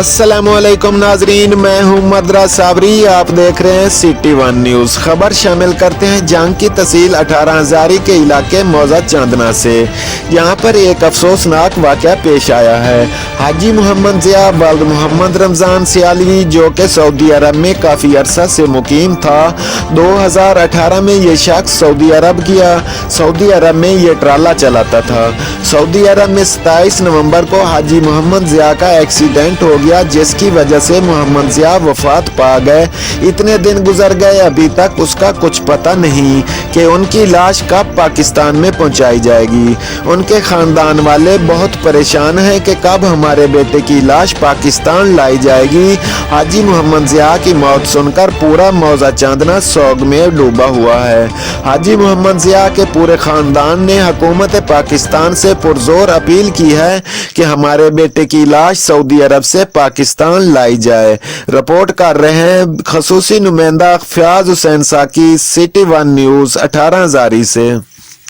अस्सलामुअलैकुम नाजरीन, मैं हूं मदरा साबरी। आप देख रहे हैं सिटी वन न्यूज। खबर शामिल करते हैं जंग की तहसील 18 हजारी के इलाके मौजा चांदना से। यहां पर एक अफसोसनाक वाक़या पेश आया है। हाजी मोहम्मद जिया वल्द मोहम्मद रमजान सियाली, जो कि सऊदी अरब में काफ़ी अरसा से मुकीम था, 2018 में ये शख्स सऊदी अरब गया। सऊदी अरब में ये ट्राला चलाता था। सऊदी अरब में 27 नवंबर को हाजी मोहम्मद जिया का एक्सीडेंट हो गया, जिसकी वजह से मोहम्मद जिया वफात पा गए। इतने दिन गुजर गए, अभी तक उसका कुछ पता नहीं कि उनकी लाश कब पाकिस्तान में पहुंचाई जाएगी। उनके खानदान वाले बहुत परेशान हैं कि कब हमारे बेटे की लाश पाकिस्तान लाई जाएगी। हाजी मोहम्मद जिया की मौत सुनकर पूरा मौजा चांदना सोग में डूबा हुआ है। हाजी मोहम्मद जिया के पूरे खानदान ने हुकूमत पाकिस्तान से पुरजोर अपील की है कि हमारे बेटे की लाश सऊदी अरब से पाकिस्तान लाई जाए। रिपोर्ट कर रहे हैं खसूसी नुमाइंदा फयाज हुसैन साकी, सिटी वन न्यूज 18 हजारी से।